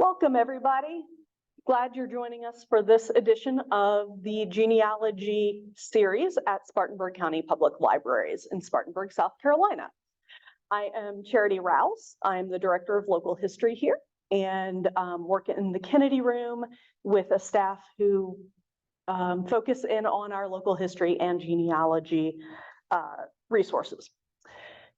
Welcome, everybody. Glad you're joining us for this edition of the genealogy series at Spartanburg County Public Libraries in Spartanburg, South Carolina. I am Charity Rouse. I'm the Director of Local History here and work in the Kennedy Room with a staff who focus in on our local history and genealogy resources.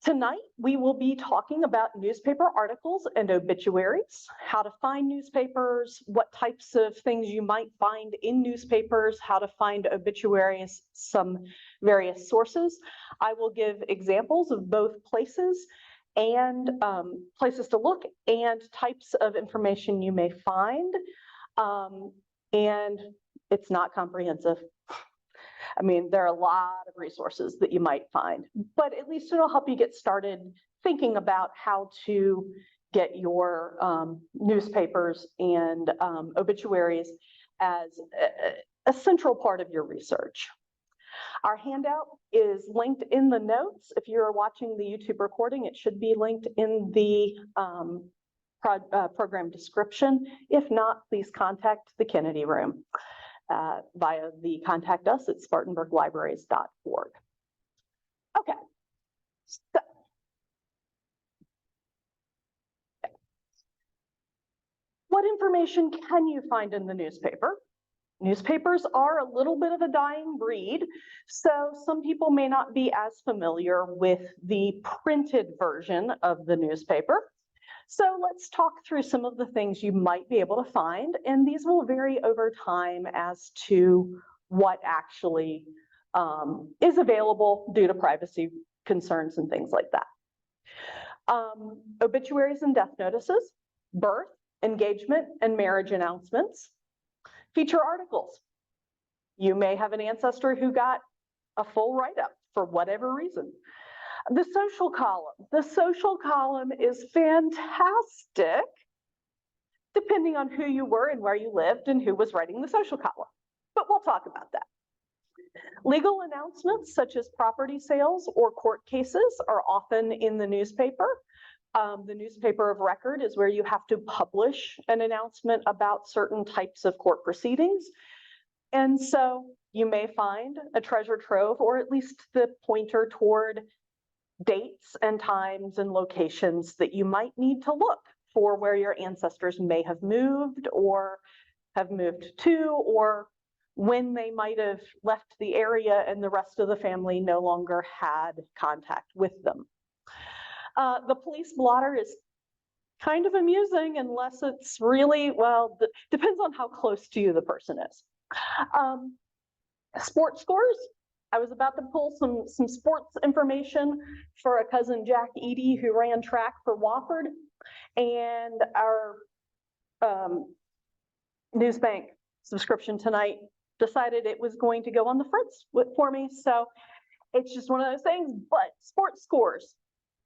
Tonight, we will be talking about newspaper articles and obituaries, how to find newspapers, what types of things you might find in newspapers, how to find obituaries, some various sources. I will give examples of both places and places to look and types of information you may find. And it's not comprehensive. I mean, there are a lot of resources that you might find, but at least it'll help you get started thinking about how to get your newspapers and obituaries as a central part of your research. Our handout is linked in the notes. If you're watching the YouTube recording, it should be linked in the program description. If not, please contact the Kennedy Room via the contact us at spartanburglibraries.org. Okay, so what information can you find in the newspaper? Newspapers are a little bit of a dying breed, so some people may not be as familiar with the printed version of the newspaper. So let's talk through some of the things you might be able to find, and these will vary over time as to what actually is available due to privacy concerns and things like that. Obituaries and death notices, birth, engagement, and marriage announcements. Feature articles. You may have an ancestor who got a full write-up for whatever reason. The social column. The social column is fantastic, depending on who you were and where you lived and who was writing the social column. But we'll talk about that. Legal announcements such as property sales or court cases are often in the newspaper. The newspaper of record is where you have to publish an announcement about certain types of court proceedings. And so you may find a treasure trove, or at least the pointer toward dates and times and locations that you might need to look for where your ancestors may have moved or have moved to, or when they might have left the area and the rest of the family no longer had contact with them. The police blotter is kind of amusing unless it's really, well, depends on how close to you the person is. Sports scores. I was about to pull some sports information for a cousin, Jack Eady, who ran track for Wofford, and our Newsbank subscription tonight decided it was going to go on the fritz for me, so it's just one of those things. But sports scores,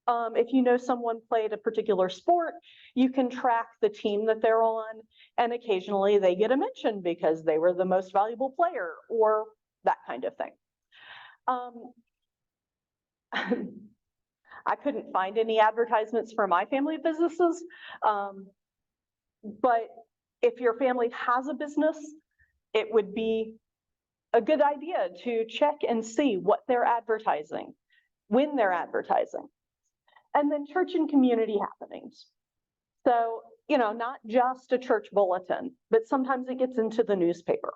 if you know someone played a particular sport, you can track the team that they're on, and occasionally they get a mention because they were the most valuable player or that kind of thing. I couldn't find any advertisements for my family businesses, but if your family has a business, it would be a good idea to check and see what they're advertising, when they're advertising. And then church and community happenings. So, you know, not just a church bulletin, but sometimes it gets into the newspaper.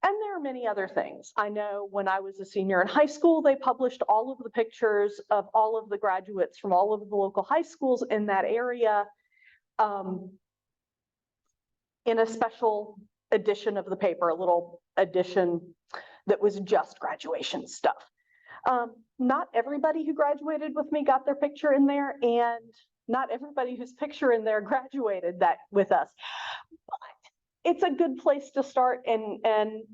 And there are many other things. I know when I was a senior in high school, they published all of the pictures of all of the graduates from all of the local high schools in that area in a special edition of the paper, a little edition that was just graduation stuff. Not everybody who graduated with me got their picture in there, and not everybody whose picture in there graduated that with us. But it's a good place to start, and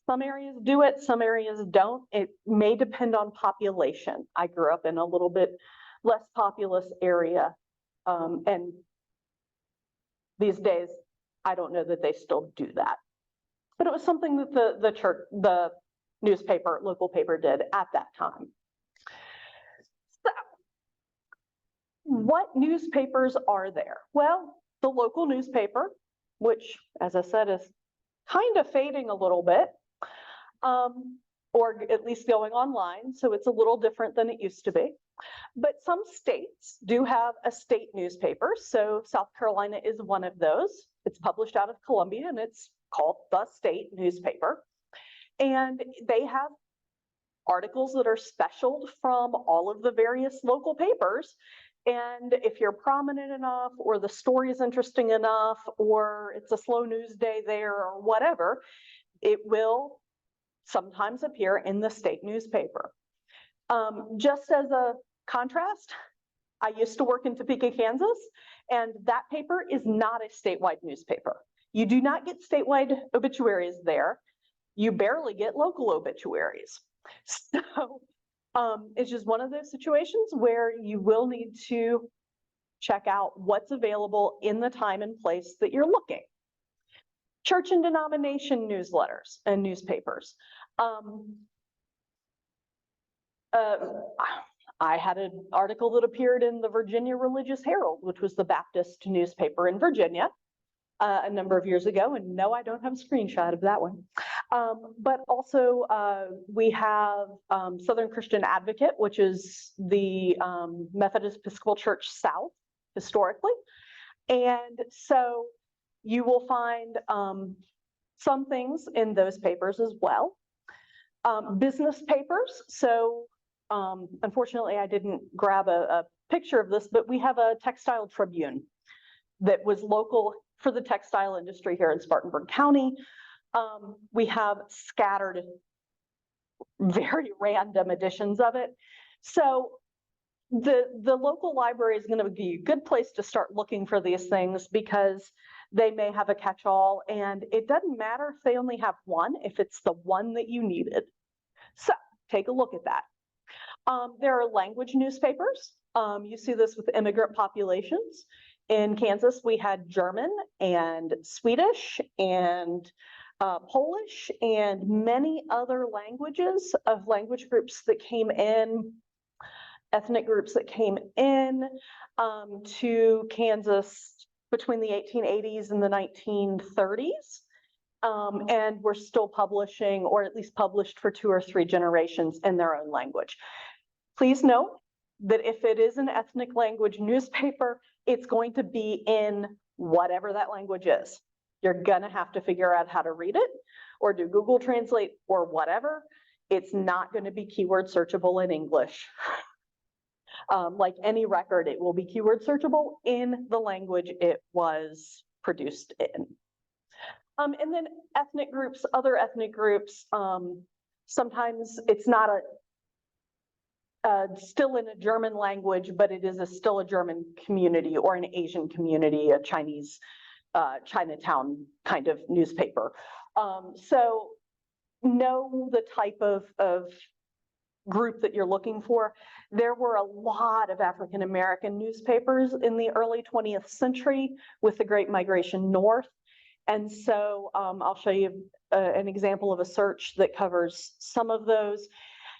some areas do it, some areas don't. It may depend on population. I grew up in a little bit less populous area, and these days, I don't know that they still do that. But it was something that the newspaper, local paper did at that time. So, what newspapers are there? Well, the local newspaper, which, as I said, is kind of fading a little bit, or at least going online, so it's a little different than it used to be. But some states do have a state newspaper, so South Carolina is one of those. It's published out of Columbia, and it's called the state newspaper. And they have articles that are specialed from all of the various local papers. And if you're prominent enough, or the story is interesting enough, or it's a slow news day there, or whatever, it will sometimes appear in the state newspaper. Just as a contrast, I used to work in Topeka, Kansas, and that paper is not a statewide newspaper. You do not get statewide obituaries there. You barely get local obituaries. So it's just one of those situations where you will need to check out what's available in the time and place that you're looking. Church and denomination newsletters and newspapers. I had an article that appeared in the Virginia Religious Herald, which was the Baptist newspaper in Virginia, a number of years ago, and no, I don't have a screenshot of that one. But also we have Southern Christian Advocate, which is the Methodist Episcopal Church South historically. And so you will find some things in those papers as well. Business papers. So unfortunately, I didn't grab a picture of this, but we have a textile Tribune that was local for the textile industry here in Spartanburg County. We have scattered very random editions of it. So the local library is going to be a good place to start looking for these things, because they may have a catch-all, and it doesn't matter if they only have one, if it's the one that you needed. So take a look at that. There are language newspapers. You see this with immigrant populations. In Kansas, we had German and Swedish and Polish and many other languages of language groups that came in, ethnic groups that came in to Kansas between the 1880s and the 1930s. And we're still publishing, or at least published for 2 or 3 generations in their own language. Please note that if it is an ethnic language newspaper, it's going to be in whatever that language is. You're gonna have to figure out how to read it, or do Google Translate, or whatever. It's not gonna be keyword searchable in English. Like any record, it will be keyword searchable in the language it was produced in. And then ethnic groups, other ethnic groups, sometimes it's not still in a German language, but it is still a German community or an Asian community, a Chinese, Chinatown kind of newspaper. So know the type of group that you're looking for. There were a lot of African American newspapers in the early 20th century with the Great Migration North. And so I'll show you an example of a search that covers some of those.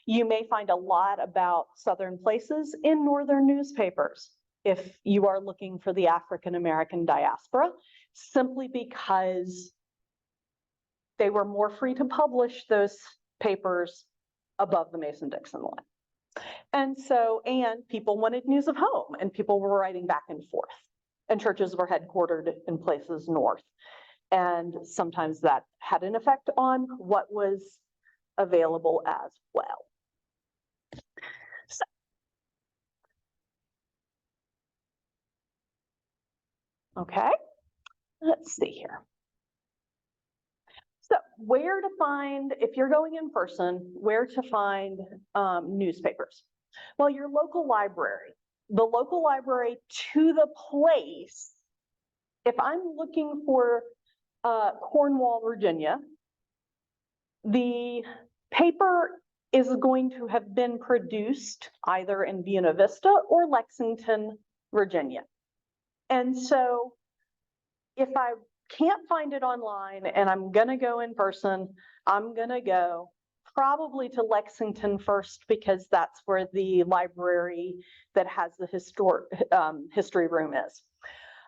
You may find a lot about Southern places in Northern newspapers if you are looking for the African American diaspora, simply because they were more free to publish those papers above the Mason-Dixon line. And so, and people wanted news of home, and people were writing back and forth, and churches were headquartered in places north. And sometimes that had an effect on what was available as well. So, okay, let's see here. So where to find, if you're going in person, where to find newspapers? Well, your local library. The local library to the place. If I'm looking for Cornwall, Virginia, the paper is going to have been produced either in Buena Vista or Lexington, Virginia. And so if I can't find it online and I'm gonna go in person, I'm gonna go probably to Lexington first, because that's where the library that has the history room is.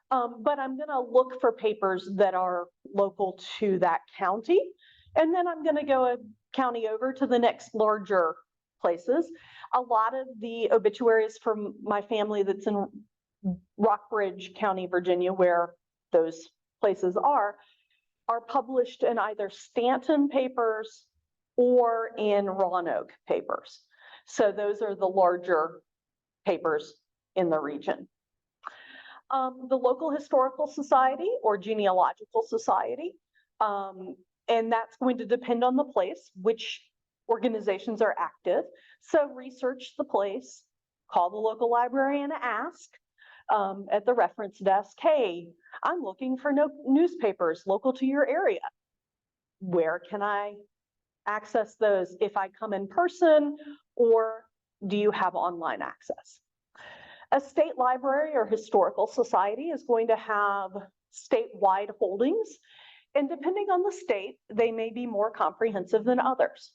But I'm going to look for papers that are local to that county. And then I'm going to go a county over to the next larger places. A lot of the obituaries from my family that's in Rockbridge County, Virginia, where those places are published in either Stanton papers or in Roanoke papers. So those are the larger papers in the region. The local historical society or genealogical society, and that's going to depend on the place, which organizations are active. So research the place, call the local library and ask at the reference desk, hey, I'm looking for newspapers local to your area. Where can I access those if I come in person, or do you have online access? A state library or historical society is going to have statewide holdings, and depending on the state, they may be more comprehensive than others.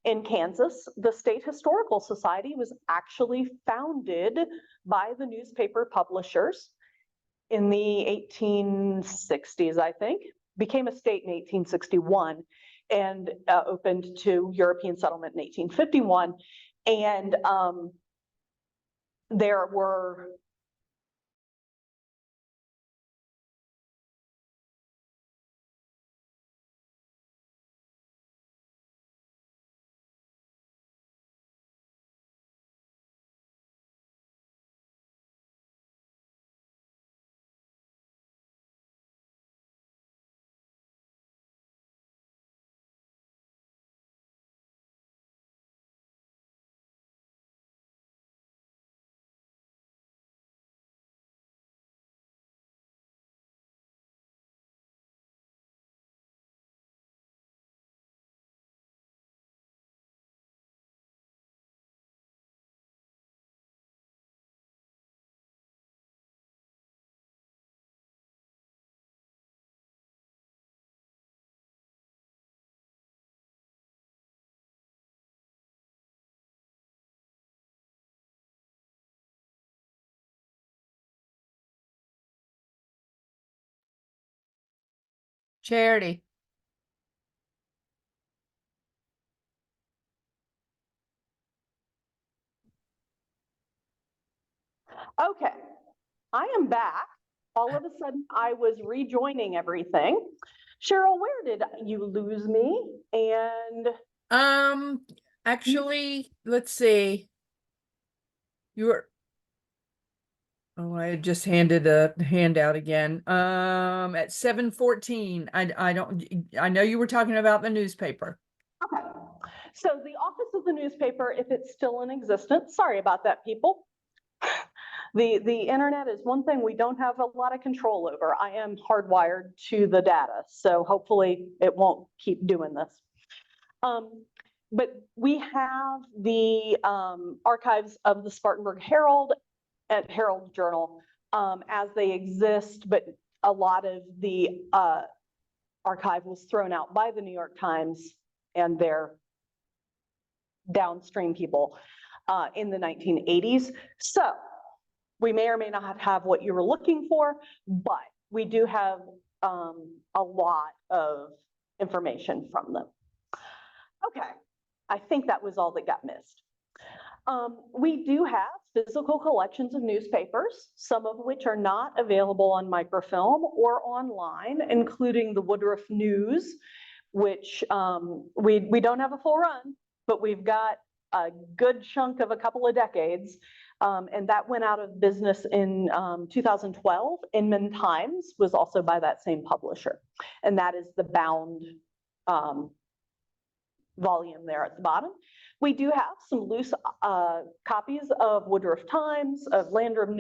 In Kansas, the State Historical Society was actually founded by the newspaper publishers in the 1860s, I think, became a state in 1861 and opened to European settlement in 1851. And there were Charity. okay. I am back. All of a sudden, I was rejoining everything. Cheryl, where did you lose me? And Actually, let's see. You were. Oh, I had just handed a handout again. At 7:14. I know you were talking about the newspaper. okay. So the office of the newspaper, if it's still in existence, sorry about that, people. The internet is one thing we don't have a lot of control over. I am hardwired to the data, so hopefully it won't keep doing this. But we have the archives of the Spartanburg Herald at Herald Journal as they exist, but a lot of the archive was thrown out by the New York Times and their downstream people in the 1980s. So we may or may not have what you were looking for, but we do have a lot of information from them. Okay, I think that was all that got missed. We do have physical collections of newspapers, some of which are not available on microfilm or online, including the Woodruff News, which we don't have a full run, but we've got a good chunk of a couple of decades. And that went out of business in 2012. Inman Times was also by that same publisher. And that is the bound volume there at the bottom. We do have some loose copies of Woodruff Times, of Landrum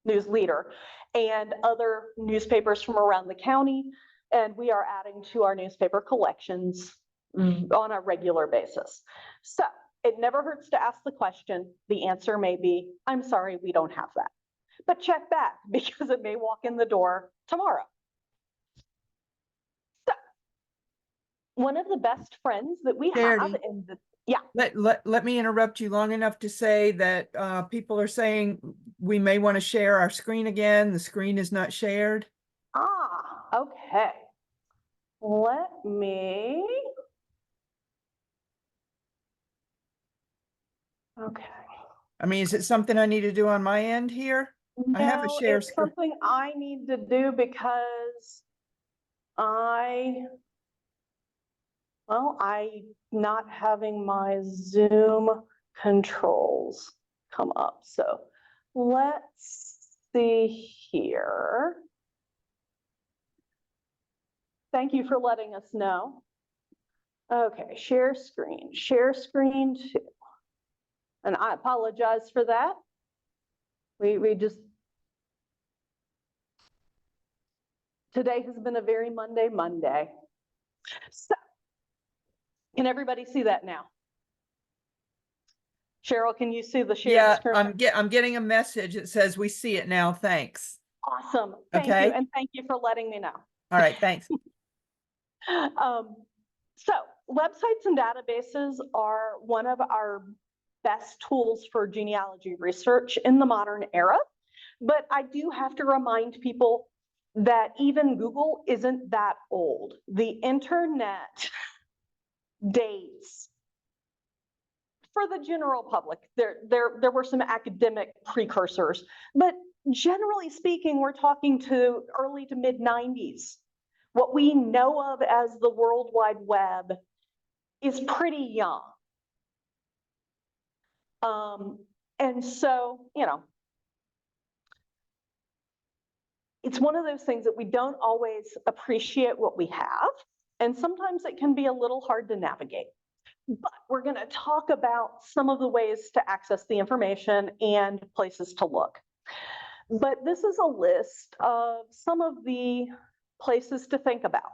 News Leader, and other newspapers from around the county. And we are adding to our newspaper collections on a regular basis. So it never hurts to ask the question. The answer may be, I'm sorry, we don't have that. But check back because it may walk in the door tomorrow. So one of the best friends that we have in the, Let me interrupt you long enough to say that people are saying we may want to share our screen again. The screen is not shared. Okay. Let me. Okay. I mean, is it something I need to do on my end here? I have a No, share it's screen. something I need to do because I'm not having my Zoom controls come up. So let's see here. Thank you for letting us know. Okay, share screen too. And I apologize for that. We just, today has been a very Monday. So, can everybody see that now? Cheryl, can you see the shared screen? I'm getting a message that says we see it now. Thanks. Awesome. Thank you. And thank you for letting me know. All right, thanks. So websites and databases are one of our best tools for genealogy research in the modern era. But I do have to remind people that even Google isn't that old. The internet dates for the general public. There were some academic precursors, but generally speaking, we're talking to early to mid 90s. What we know of as the World Wide Web is pretty young. And so, it's one of those things that we don't always appreciate what we have, and sometimes it can be a little hard to navigate. But we're going to talk about some of the ways to access the information and places to look. But this is a list of some of the places to think about.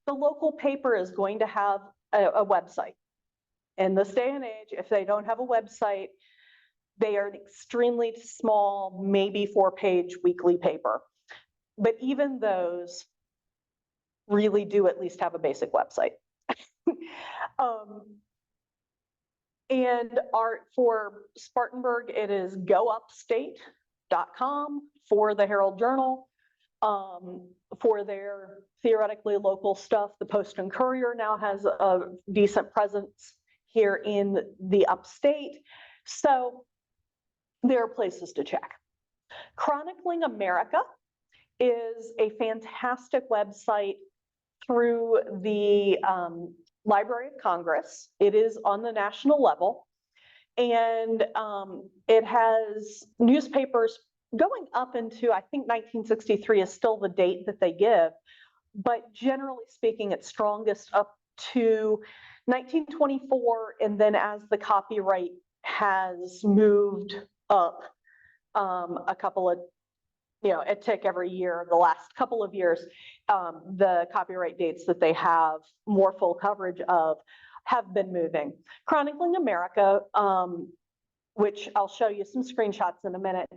The local paper is going to have a website. In this day and age, if they don't have a website, they are an extremely small, maybe 4-page weekly paper. But even those really do at least have a basic website. And for Spartanburg, it is goupstate.com. For the Herald Journal, for their theoretically local stuff, the Post and Courier now has a decent presence here in the upstate. So there are places to check. Chronicling America is a fantastic website through the Library of Congress. It is on the national level, and it has newspapers going up into, I think 1963 is still the date that they give, but generally speaking, it's strongest up to 1924, and then as the copyright has moved up a couple of, a tick every year, the last couple of years, the copyright dates that they have more full coverage of have been moving. Chronicling America, which I'll show you some screenshots in a minute,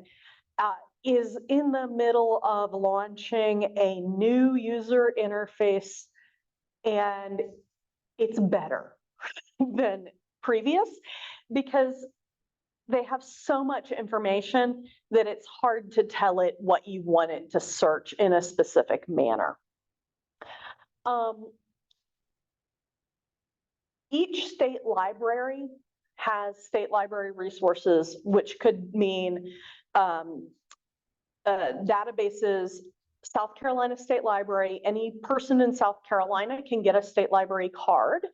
is in the middle of launching a new user interface, and it's better than previous because they have so much information that it's hard to tell it what you want it to search in a specific manner. Each state library has state library resources, which could mean databases. South Carolina State Library, any person in South Carolina can get a state library card.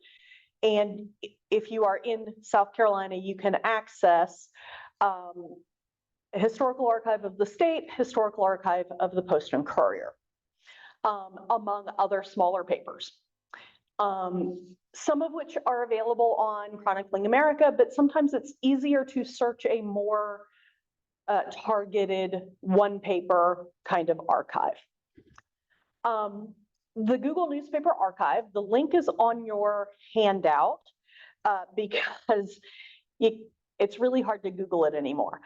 And if you are in South Carolina, you can access Historical Archive of the State, Historical Archive of the Post and Courier, among other smaller papers. Some of which are available on Chronicling America, but sometimes it's easier to search a more targeted one paper kind of archive. The Google Newspaper Archive, the link is on your handout because it's really hard to Google it anymore.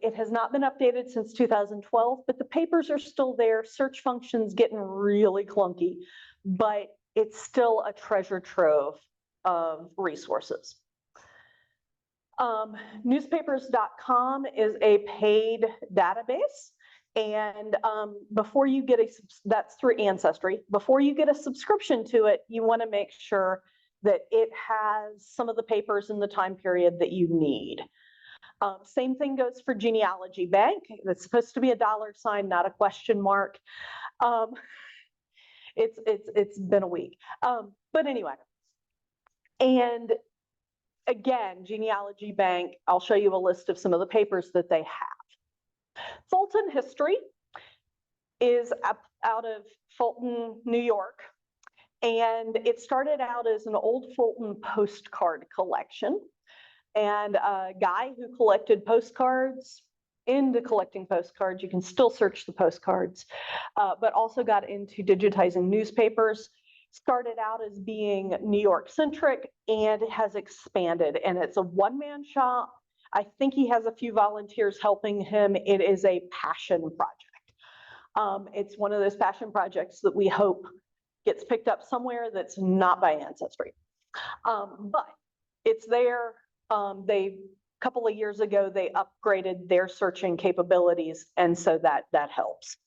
It has not been updated since 2012, but the papers are still there. Search function's getting really clunky, but it's still a treasure trove of resources. Newspapers.com is a paid database. And before you get that's through Ancestry. Before you get a subscription to it, you want to make sure that it has some of the papers in the time period that you need. Same thing goes for Genealogy Bank. It's supposed to be a $sign, not a question mark. It's been a week. But anyway, and again, Genealogy Bank, I'll show you a list of some of the papers that they have. Fulton History is out of Fulton, New York. And it started out as an old Fulton postcard collection. And a guy who collected postcards, into collecting postcards, you can still search the postcards, but also got into digitizing newspapers. Started out as being New York centric and has expanded, and it's a one-man shop. I think he has a few volunteers helping him. It is a passion project. It's one of those passion projects that we hope gets picked up somewhere that's not by Ancestry. But it's there. A couple of years ago, they upgraded their searching capabilities, and so that helps.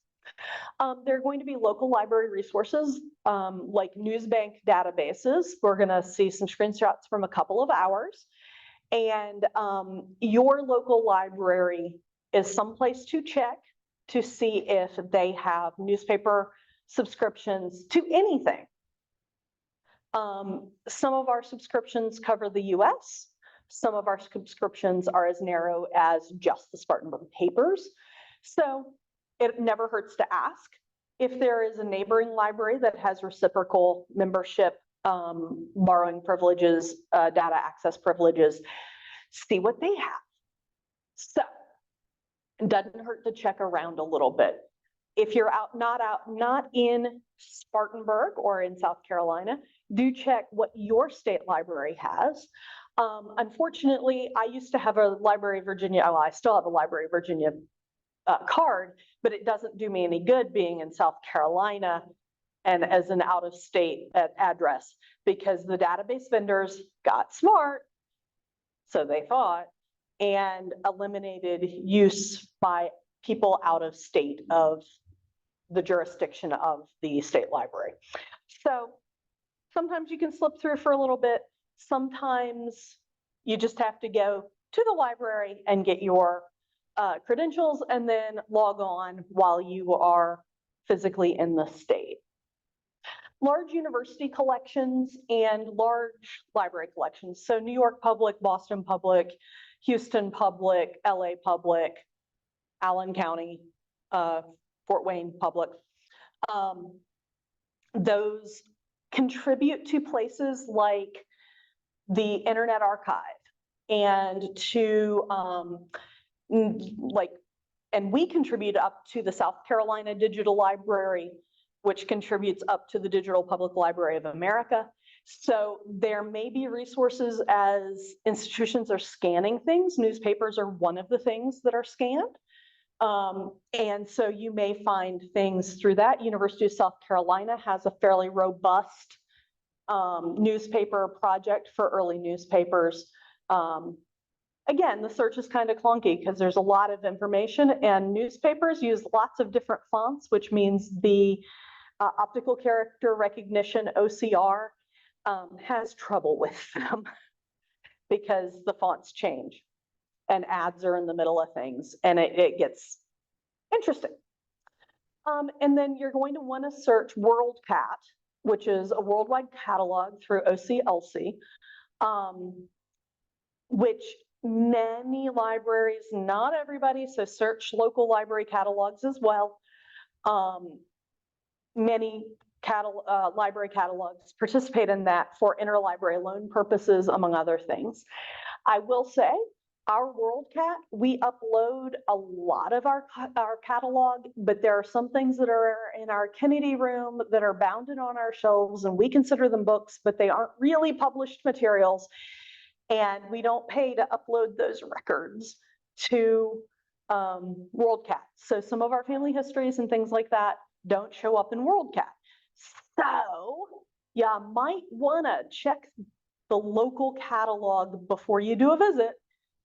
There are going to be local library resources like Newsbank databases. We're going to see some screenshots from a couple of ours. And your local library is someplace to check to see if they have newspaper subscriptions to anything. Some of our subscriptions cover the US. Some of our subscriptions are as narrow as just the Spartanburg papers. So it never hurts to ask. If there is a neighboring library that has reciprocal membership, borrowing privileges, data access privileges, see what they have. So it doesn't hurt to check around a little bit. If you're not in Spartanburg or in South Carolina, do check what your state library has. Unfortunately, I used to have a Library of Virginia, well, I still have a Library of Virginia card, but it doesn't do me any good being in South Carolina and as an out-of-state address, because the database vendors got smart, so they thought, and eliminated use by people out of state of the jurisdiction of the state library. So sometimes you can slip through for a little bit. Sometimes you just have to go to the library and get your credentials and then log on while you are physically in the state. Large university collections and large library collections. So New York Public, Boston Public, Houston Public, LA Public, Allen County, Fort Wayne Public. Those contribute to places like the Internet Archive and to and we contribute up to the South Carolina Digital Library, which contributes up to the Digital Public Library of America. So there may be resources as institutions are scanning things. Newspapers are one of the things that are scanned. And so you may find things through that. University of South Carolina has a fairly robust newspaper project for early newspapers. Again, the search is kind of clunky because there's a lot of information, and newspapers use lots of different fonts, which means the optical character recognition, OCR, has trouble with them because the fonts change and ads are in the middle of things, and it gets interesting. And then you're going to want to search WorldCat, which is a worldwide catalog through OCLC, which many libraries, not everybody, so search local library catalogs as well. Many library catalogs participate in that for interlibrary loan purposes, among other things. I will say, our WorldCat, we upload a lot of our catalog, but there are some things that are in our Kennedy room that are bounded on our shelves, and we consider them books, but they aren't really published materials. And we don't pay to upload those records to WorldCat. So some of our family histories and things like that don't show up in WorldCat. So you might want to check the local catalog before you do a visit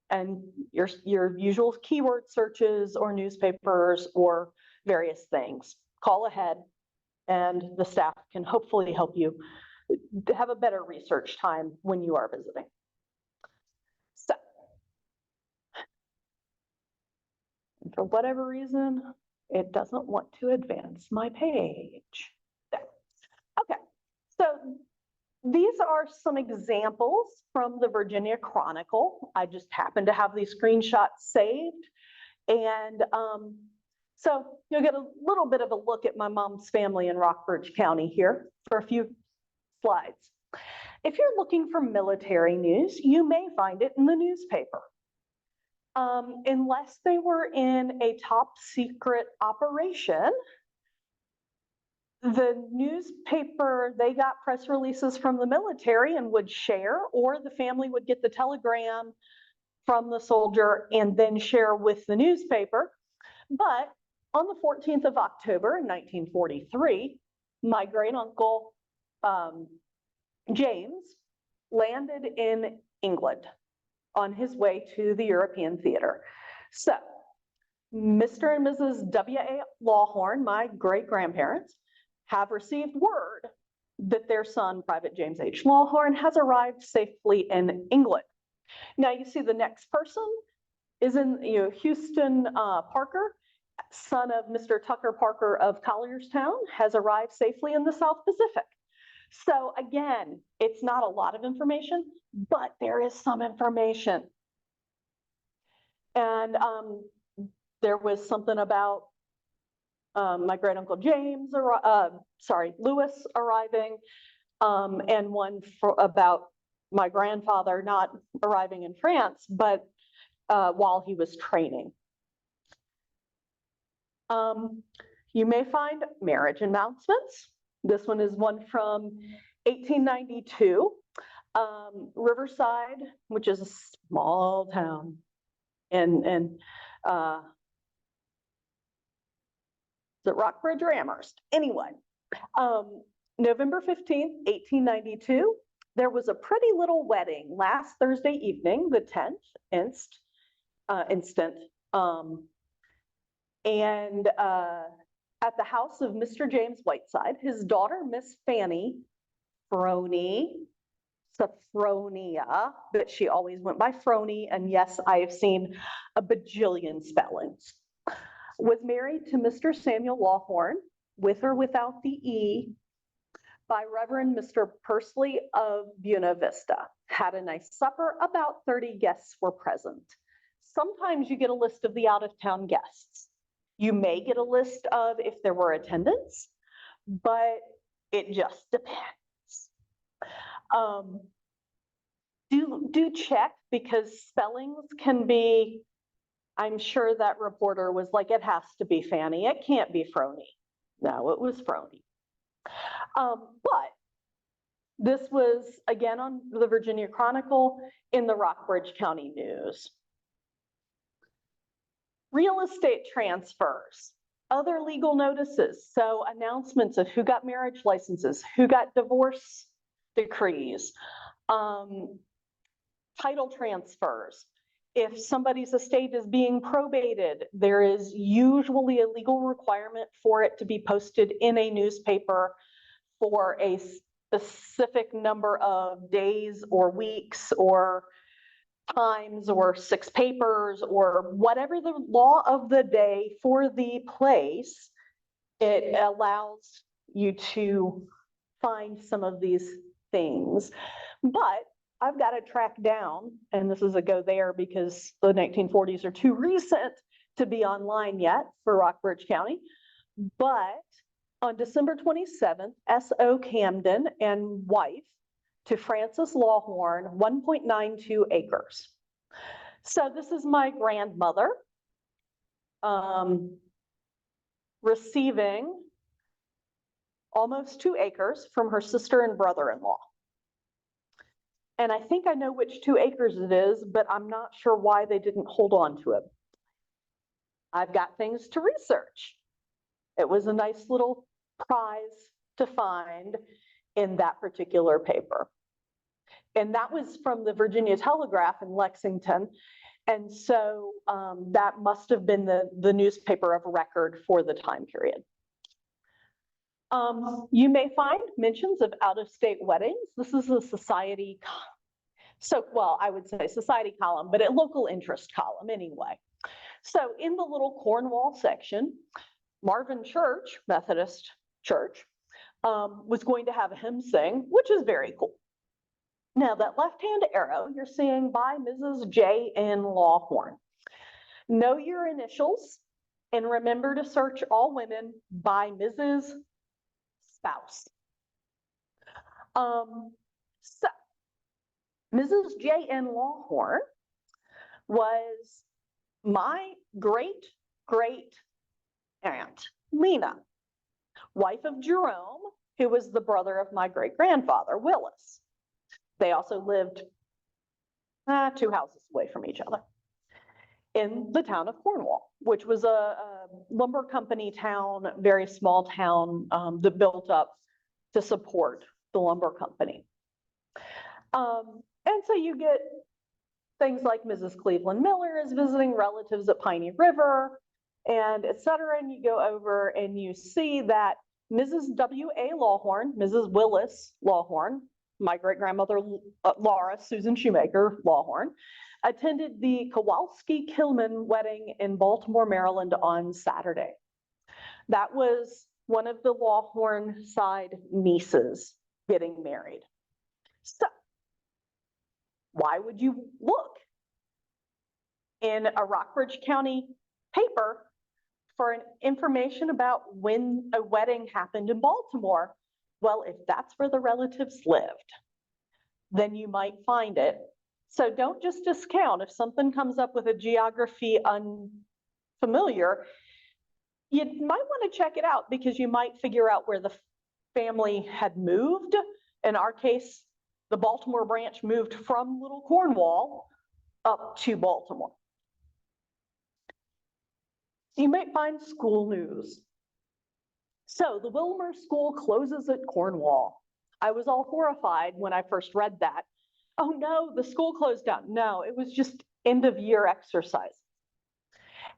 and your usual keyword searches or newspapers or various things. Call ahead and the staff can hopefully help you have a better research time when you are visiting. So, for whatever reason, it doesn't want to advance my page. There. Okay, so these are some examples from the Virginia Chronicle. I just happen to have these screenshots saved. And so you'll get a little bit of a look at my mom's family in Rockbridge County here for a few slides. If you're looking for military news, you may find it in the newspaper. Unless they were in a top secret operation, the newspaper, they got press releases from the military and would share, or the family would get the telegram from the soldier and then share with the newspaper. But on the 14th of October in 1943, my great uncle James landed in England on his way to the European theater. So Mr. and Mrs. W.A. Lawhorn, my great-grandparents, have received word that their son, Private James H. Lawhorn, has arrived safely in England. Now you see the next person is in Houston Parker, son of Mr. Tucker Parker of Collierstown, has arrived safely in the South Pacific. So again, it's not a lot of information, but there is some information. And there was something about my great uncle James, Lewis arriving, and one about my grandfather not arriving in France, but while he was training. You may find marriage announcements. This one is one from 1892. Riverside, which is a small town in is it Rockbridge or Amherst? Anyway, November 15th, 1892, there was a pretty little wedding last Thursday evening, the 10th instant, and at the house of Mr. James Whiteside, his daughter, Miss Fanny Sophronia, but she always went by Frony, and yes, I have seen a bajillion spellings, was married to Mr. Samuel Lawhorn, with or without the E, by Reverend Mr. Pursley of Buena Vista. Had a nice supper, about 30 guests were present. Sometimes you get a list of the out-of-town guests. You may get a list of if there were attendants, but it just depends. Do check, because spellings can be, I'm sure that reporter was like, it has to be Fanny, it can't be Frony. No, it was Frony. But this was, again, on the Virginia Chronicle in the Rockbridge County News. Real estate transfers, other legal notices, so announcements of who got marriage licenses, who got divorce decrees, title transfers. If somebody's estate is being probated, there is usually a legal requirement for it to be posted in a newspaper for a specific number of days or weeks or times or 6 papers or whatever the law of the day for the place. It allows you to find some of these things. But I've got to track down, and this is a go there because the 1940s are too recent to be online yet for Rockbridge County. But on December 27th, S.O. Camden and wife to Francis Lawhorn, 1.92 acres. So this is my grandmother receiving almost 2 acres from her sister and brother-in-law. And I think I know which 2 acres it is, but I'm not sure why they didn't hold on to it. I've got things to research. It was a nice little prize to find in that particular paper. And that was from the Virginia Telegraph in Lexington. And so that must have been the newspaper of record for the time period. You may find mentions of out-of-state weddings. This is a society, well, I would say society column, but a local interest column anyway. So in the little Cornwall section, Marvin Church, Methodist Church, was going to have a hymn sing, which is very cool. Now that left-hand arrow, you're seeing by Mrs. J. N. Lawhorn. Know your initials and remember to search all women by Mrs. Spouse. So Mrs. J. N. Lawhorn was my great aunt, Lena, wife of Jerome, who was the brother of my great grandfather, Willis. They also lived 2 houses away from each other in the town of Cornwall, which was a lumber company town, very small town that built up to support the lumber company. And so you get things like Mrs. Cleveland Miller is visiting relatives at Piney River, and et cetera. And you go over and you see that Mrs. W.A. Lawhorn, Mrs. Willis Lawhorn, my great-grandmother Laura Susan Shoemaker Lawhorn, attended the Kowalski-Kilman wedding in Baltimore, Maryland on Saturday. That was one of the Lawhorn side nieces getting married. So why would you look in a Rockbridge County paper for information about when a wedding happened in Baltimore? Well, if that's where the relatives lived, then you might find it. So don't just discount if something comes up with a geography unfamiliar. You might want to check it out because you might figure out where the family had moved. In our case, the Baltimore branch moved from Little Cornwall up to Baltimore. You might find school news. So the Wilmer School closes at Cornwall. I was all horrified when I first read that. Oh no, the school closed down. No, it was just end of year exercise.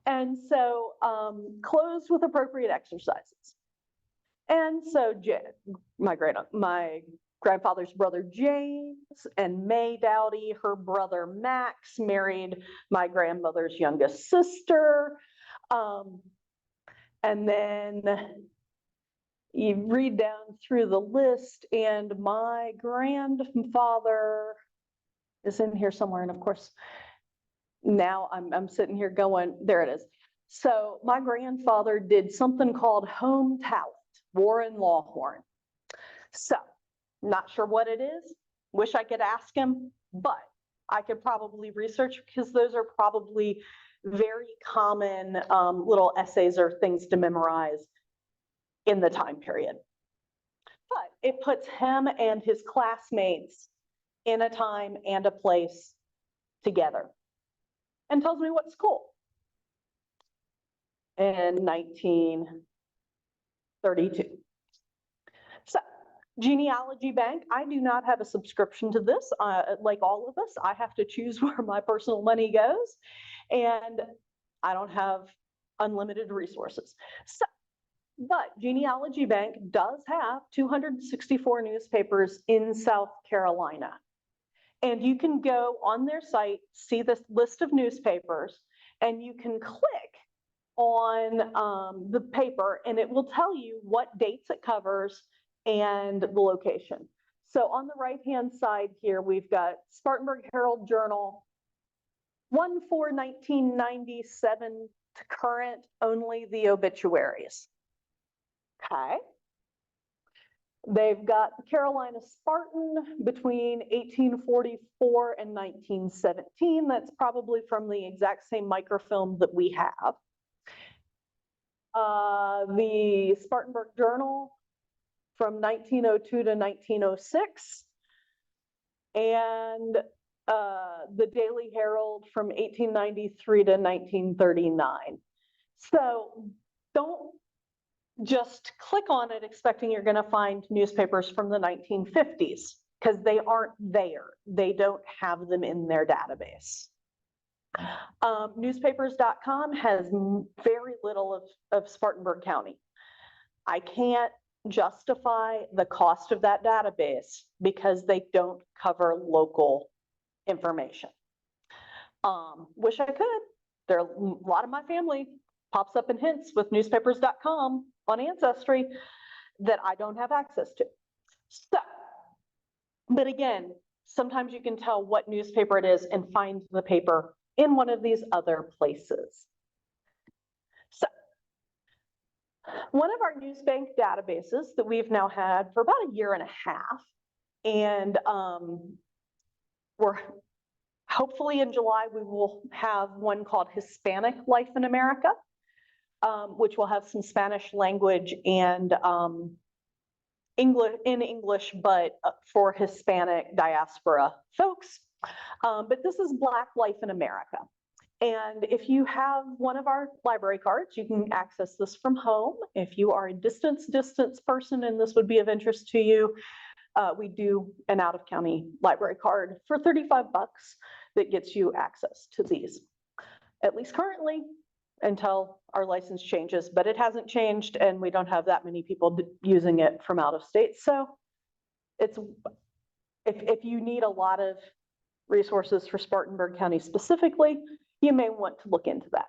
And so closed with appropriate exercises. And so my grandfather's brother James and May Dowdy, her brother Max, married my grandmother's youngest sister. And then you read down through the list, and my grandfather is in here somewhere. And of course, now I'm sitting here going, there it is. So my grandfather did something called home talent, Warren Lawhorn. So not sure what it is. Wish I could ask him, but I could probably research because those are probably very common little essays or things to memorize in the time period. But it puts him and his classmates in a time and a place together and tells me what school. In 1932. So Genealogy Bank, I do not have a subscription to this. Like all of us, I have to choose where my personal money goes, and I don't have unlimited resources. So, but Genealogy Bank does have 264 newspapers in South Carolina. And you can go on their site, see this list of newspapers, and you can click on the paper and it will tell you what dates it covers and the location. So on the right-hand side here, we've got Spartanburg Herald Journal, 1/4/1997 to current, only the obituaries. Okay. They've got the Carolina Spartan between 1844 and 1917. That's probably from the exact same microfilm that we have. The Spartanburg Journal from 1902 to 1906. And the Daily Herald from 1893 to 1939. So don't just click on it expecting you're going to find newspapers from the 1950s because they aren't there. They don't have them in their database. Newspapers.com has very little of Spartanburg County. I can't justify the cost of that database because they don't cover local information. Wish I could. There are a lot of my family pops up in hints with newspapers.com on Ancestry that I don't have access to. So, but again, sometimes you can tell what newspaper it is and find the paper in one of these other places. So, one of our news bank databases that we've now had for about 1.5 years, and we're hopefully in July, we will have one called Hispanic Life in America, which will have some Spanish language and English, but for Hispanic diaspora folks. But this is Black Life in America. And if you have one of our library cards, you can access this from home. If you are a distance person and this would be of interest to you, we do an out-of-county library card for $35 that gets you access to these, at least currently, until our license changes, but it hasn't changed and we don't have that many people using it from out of state. So it's, if you need a lot of resources for Spartanburg County specifically, you may want to look into that.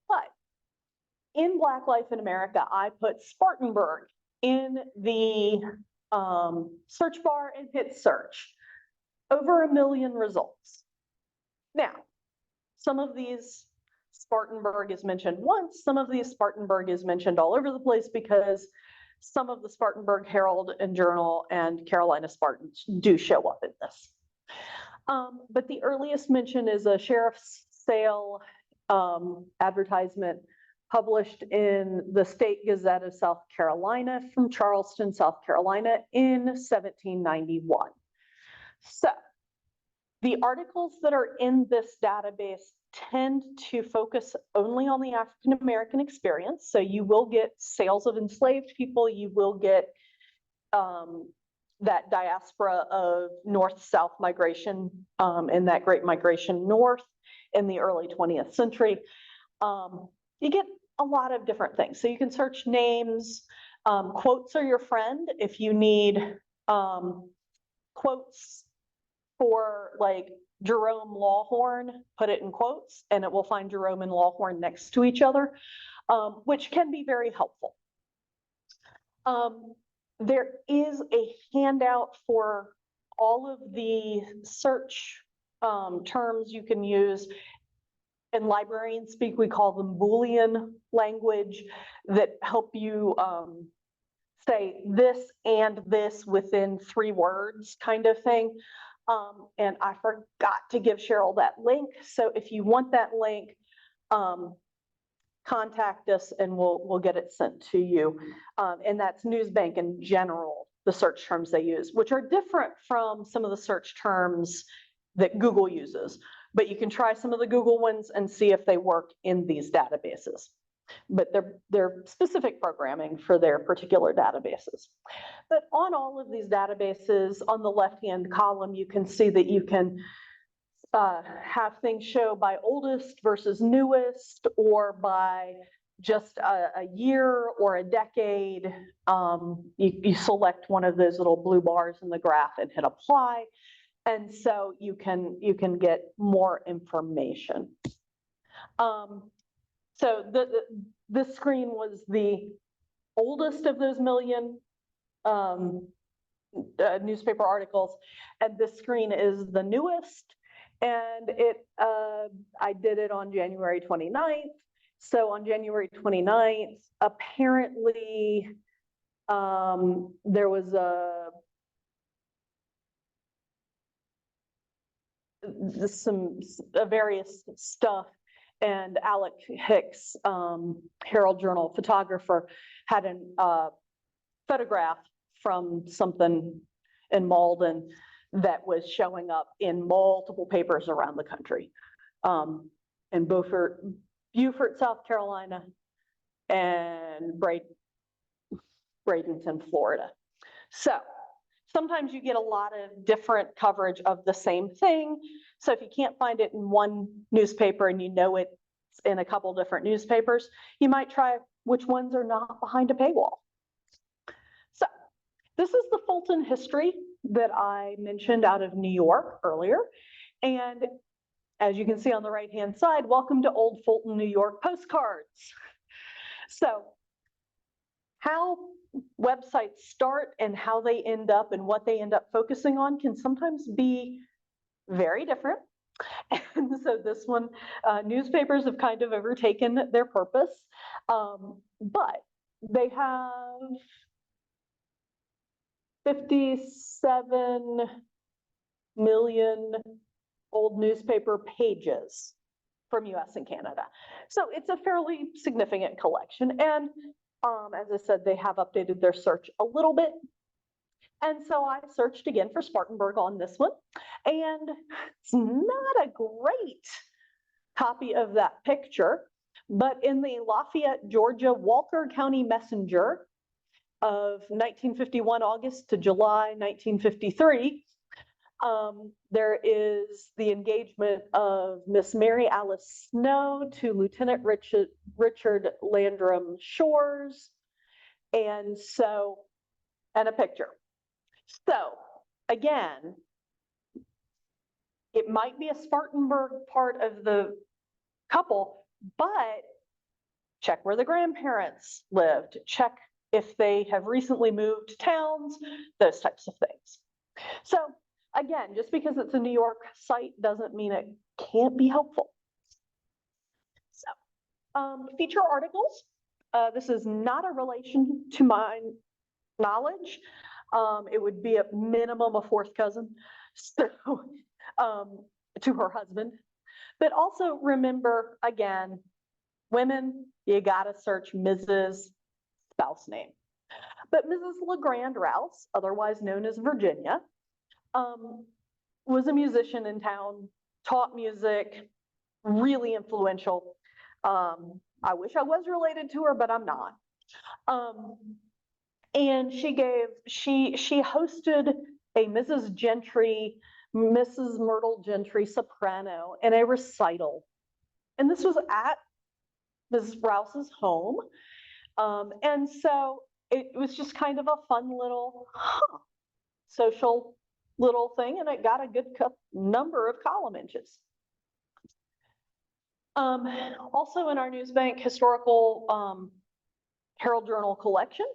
But in Black Life in America, I put Spartanburg in the search bar and hit search. Over 1 million results. Now, some of these Spartanburg is mentioned once, some of these Spartanburg is mentioned all over the place because some of the Spartanburg Herald and Journal and Carolina Spartans do show up in this. But the earliest mention is a sheriff's sale advertisement published in the State Gazette of South Carolina from Charleston, South Carolina in 1791. So the articles that are in this database tend to focus only on the African American experience. So you will get sales of enslaved people, you will get that diaspora of north-south migration and that great migration north in the early 20th century. You get a lot of different things. So you can search names, quotes are your friend. If you need quotes for like Jerome Lawhorn, put it in quotes and it will find Jerome and Lawhorn next to each other, which can be very helpful. There is a handout for all of the search terms you can use. In librarian speak, we call them Boolean language that help you say this and this within 3 words kind of thing. And I forgot to give Cheryl that link. So if you want that link, contact us and we'll get it sent to you. And that's Newsbank in general, the search terms they use, which are different from some of the search terms that Google uses. But you can try some of the Google ones and see if they work in these databases. But they're specific programming for their particular databases. But on all of these databases, on the left-hand column, you can see that you can have things show by oldest versus newest, or by just a year or a decade. You select one of those little blue bars in the graph and hit apply. And so you can get more information. So this screen was the oldest of those 1 million newspaper articles, and this screen is the newest. And I did it on January 29th. So on January 29th, apparently there was some various stuff, and Alec Hicks, Herald Journal photographer, had a photograph from something in Malden that was showing up in multiple papers around the country, in Beaufort, South Carolina, and Bradenton, Florida. So sometimes you get a lot of different coverage of the same thing. So if you can't find it in one newspaper and you know it's in a couple different newspapers, you might try which ones are not behind a paywall. So this is the Fulton history that I mentioned out of New York earlier. And as you can see on the right-hand side, welcome to Old Fulton, New York postcards. So how websites start and how they end up and what they end up focusing on can sometimes be very different. And so this one, newspapers have kind of overtaken their purpose, but they have 57 million old newspaper pages from US and Canada. So it's a fairly significant collection. And as I said, they have updated their search a little bit. And so I searched again for Spartanburg on this one, and it's not a great copy of that picture, but in the Lafayette, Georgia, Walker County Messenger of 1951 August to July 1953, there is the engagement of Miss Mary Alice Snow to Lieutenant Richard Landrum Shores, and a picture. So again, it might be a Spartanburg part of the couple, but check where the grandparents lived, check if they have recently moved towns, those types of things. So again, just because it's a New York site doesn't mean it can't be helpful. So feature articles. This is not a relation to my knowledge. It would be at minimum a fourth cousin, so to her husband. But also remember, again, women, you gotta search Mrs. spouse name. But Mrs. LeGrand Rouse, otherwise known as Virginia, was a musician in town, taught music, really influential. I wish I was related to her, but I'm not. And she hosted a Mrs. Myrtle Gentry soprano in a recital. And this was at Mrs. Rouse's home. And so it was just kind of a fun little social little thing, and it got a good number of column inches. Also in our Newsbank historical Herald Journal collection,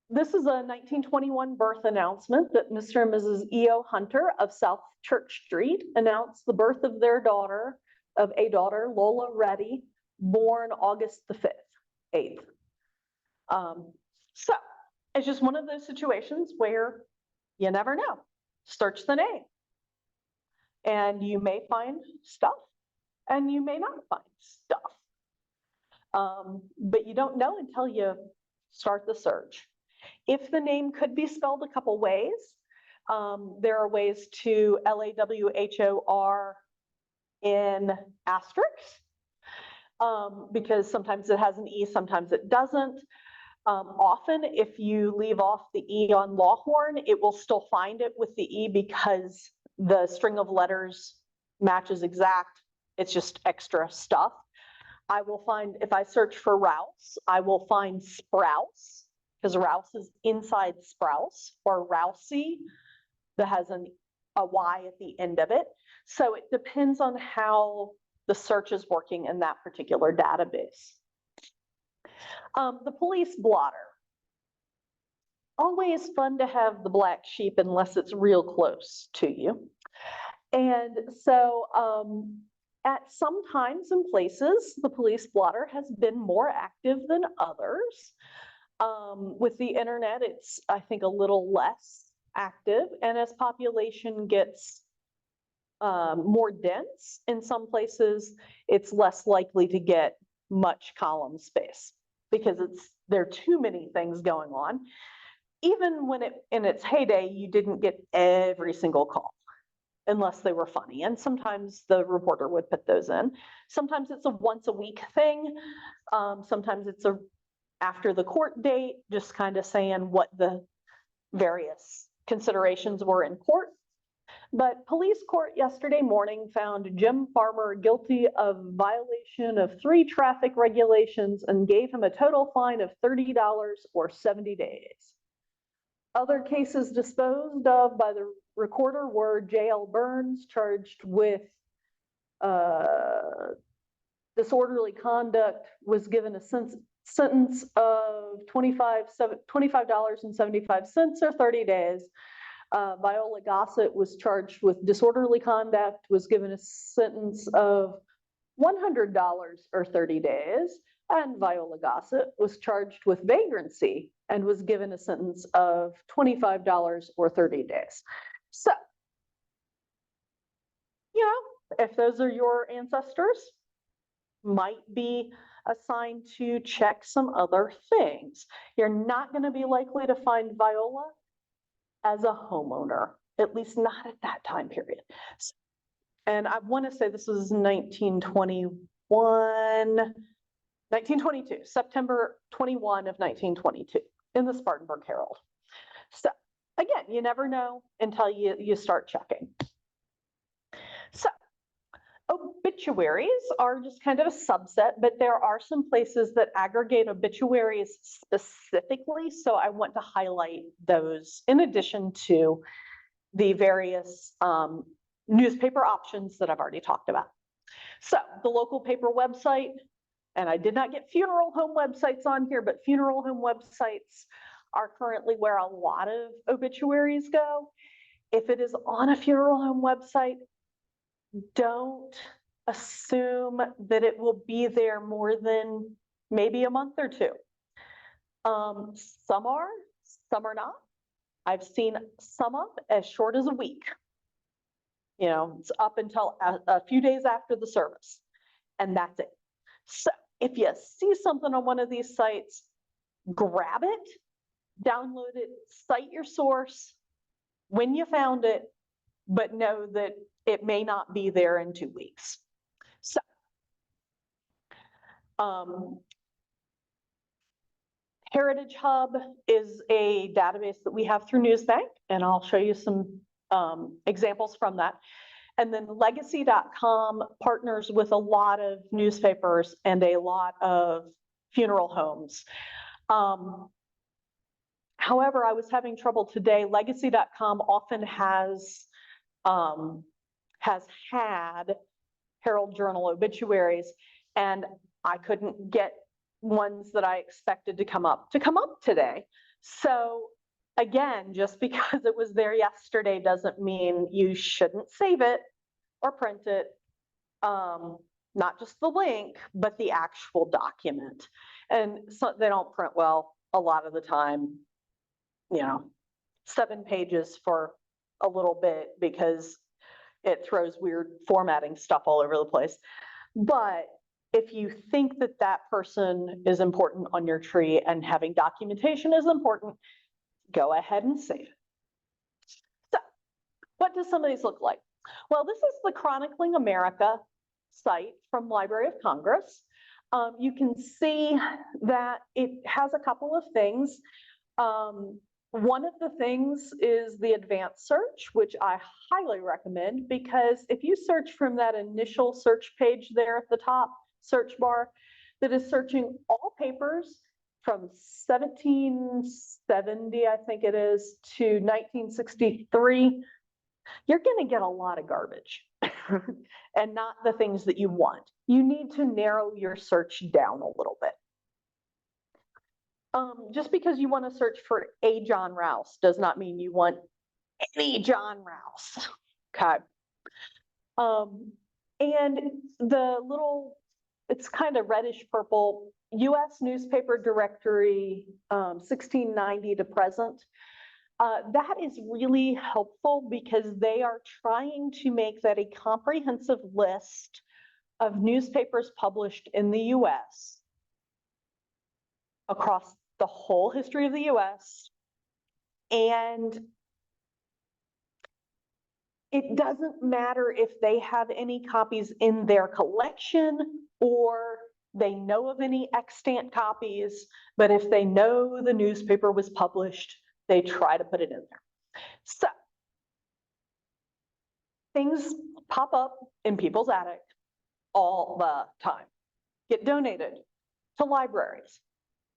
this is a 1921 birth announcement that Mr. and Mrs. E.O. Hunter of South Church Street announced the birth of their daughter, Lola Reddy, born August the 8th. So it's just one of those situations where you never know. Search the name. And you may find stuff, and you may not find stuff. But you don't know until you start the search. If the name could be spelled a couple ways, there are ways to LAWHOR in asterisks, because sometimes it has an E, sometimes it doesn't. Often, if you leave off the E on Lawhorn, it will still find it with the E because the string of letters matches exact. It's just extra stuff. I will find, if I search for Rouse, I will find Sprouse, because Rouse is inside Sprouse, or Rousey, that has a Y at the end of it. So it depends on how the search is working in that particular database. The police blotter. Always fun to have the black sheep unless it's real close to you. And so at some times and places, the police blotter has been more active than others. With the internet, it's, I think, a little less active. And as population gets more dense in some places, it's less likely to get much column space because there are too many things going on. Even when in its heyday, you didn't get every single call unless they were funny. And sometimes the reporter would put those in. Sometimes it's a once a week thing. Sometimes it's after the court date, just kind of saying what the various considerations were in court. But police court yesterday morning found Jim Farmer guilty of violation of 3 traffic regulations and gave him a total fine of $30 or 70 days. Other cases disposed of by the recorder were J.L. Burns, charged with disorderly conduct, was given a sentence of $25.75 or 30 days. Viola Gossett was charged with disorderly conduct, was given a sentence of $100 or 30 days. And Viola Gossett was charged with vagrancy and was given a sentence of $25 or 30 days. So, you know, if those are your ancestors, might be a sign to check some other things. You're not going to be likely to find Viola as a homeowner, at least not at that time period. And I want to say this was 1922, September 21 of 1922 in the Spartanburg Herald. So again, you never know until you start checking. So obituaries are just kind of a subset, but there are some places that aggregate obituaries specifically. So I want to highlight those in addition to the various newspaper options that I've already talked about. So the local paper website, and I did not get funeral home websites on here, but funeral home websites are currently where a lot of obituaries go. If it is on a funeral home website, don't assume that it will be there more than maybe a month or two. Some are not. I've seen some up as short as a week. You know, it's up until a few days after the service, and that's it. So if you see something on one of these sites, grab it, download it, cite your source when you found it, but know that it may not be there in 2 weeks. So, Heritage Hub is a database that we have through Newsbank, and I'll show you some examples from that. And then legacy.com partners with a lot of newspapers and a lot of funeral homes. However, I was having trouble today. Legacy.com often has had Herald Journal obituaries, and I couldn't get ones that I expected to come up today. So again, just because it was there yesterday doesn't mean you shouldn't save it or print it. Not just the link, but the actual document. And so they don't print well a lot of the time, you know, 7 pages for a little bit because it throws weird formatting stuff all over the place. But if you think that that person is important on your tree and having documentation is important, go ahead and save it. So what do some of these look like? Well, this is the Chronicling America site from Library of Congress. You can see that it has a couple of things. One of the things is the advanced search, which I highly recommend, because if you search from that initial search page there at the top, search bar, that is searching all papers from 1770, I think it is, to 1963, you're going to get a lot of garbage and not the things that you want. You need to narrow your search down a little bit. Just because you want to search for a John Rouse does not mean you want any John Rouse. Okay. And the little, it's kind of reddish purple, U.S. newspaper directory, 1690 to present. That is really helpful because they are trying to make that a comprehensive list of newspapers published in the U.S. across the whole history of the U.S. And it doesn't matter if they have any copies in their collection or they know of any extant copies, but if they know the newspaper was published, they try to put it in there. So things pop up in people's attic all the time, get donated to libraries,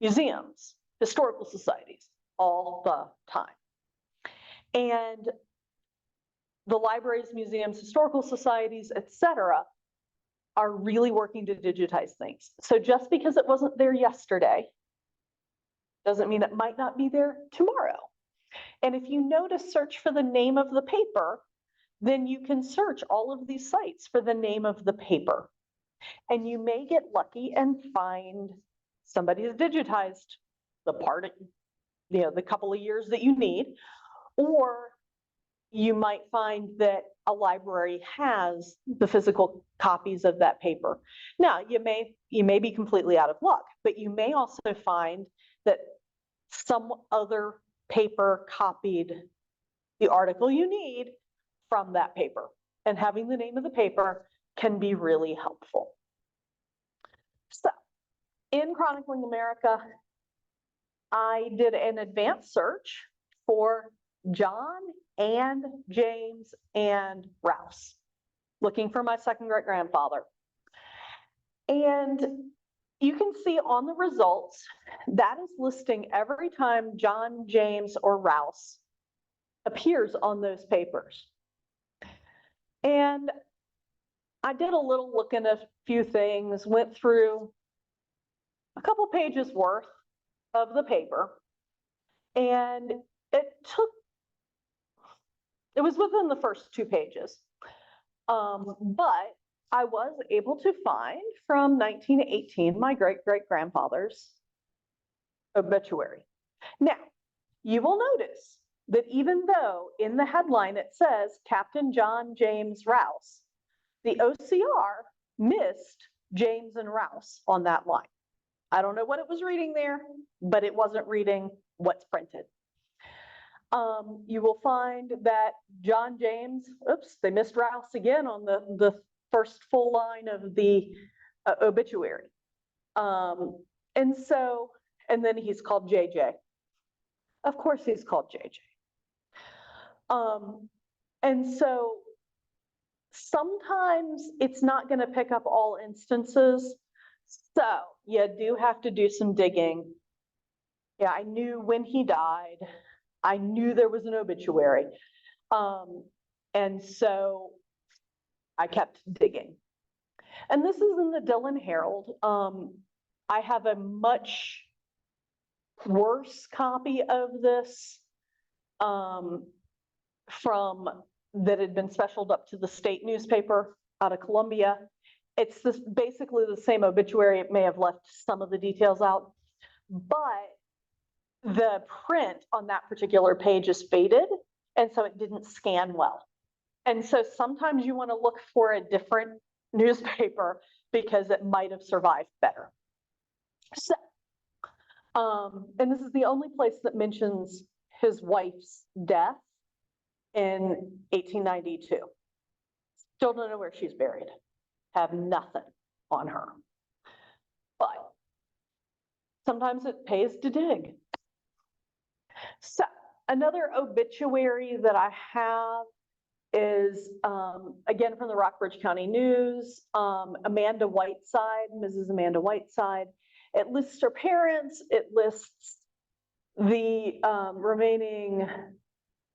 museums, historical societies all the time. And the libraries, museums, historical societies, etc., are really working to digitize things. So just because it wasn't there yesterday doesn't mean it might not be there tomorrow. And if you know to search for the name of the paper, then you can search all of these sites for the name of the paper. And you may get lucky and find somebody has digitized the part, the couple of years that you need, or you might find that a library has the physical copies of that paper. Now, you may be completely out of luck, but you may also find that some other paper copied the article you need from that paper. And having the name of the paper can be really helpful. So, in Chronicling America, I did an advanced search for John and James and Rouse, looking for my second great grandfather. And you can see on the results, that is listing every time John, James, or Rouse appears on those papers. And I did a little look at a few things, went through a couple pages worth of the paper, and it was within the first 2 pages. But I was able to find from 1918 my great-great-grandfather's obituary. Now, you will notice that even though in the headline it says Captain John James Rouse, the OCR missed James and Rouse on that line. I don't know what it was reading there, but it wasn't reading what's printed. You will find that John James, oops, they missed Rouse again on the first full line of the obituary. And then he's called JJ. Of course he's called JJ. And so sometimes it's not going to pick up all instances. So you do have to do some digging. Yeah, I knew when he died. I knew there was an obituary. And so I kept digging. And this is in the Dillon Herald. I have a much worse copy of this from that had been specialed up to the state newspaper out of Columbia. It's basically the same obituary. It may have left some of the details out, but the print on that particular page is faded, and so it didn't scan well. And so sometimes you want to look for a different newspaper because it might have survived better. So, and this is the only place that mentions his wife's death in 1892. Still don't know where she's buried. Have nothing on her. But sometimes it pays to dig. So another obituary that I have is, again, from the Rockbridge County News, Amanda Whiteside, Mrs. Amanda Whiteside. It lists her parents. It lists the remaining,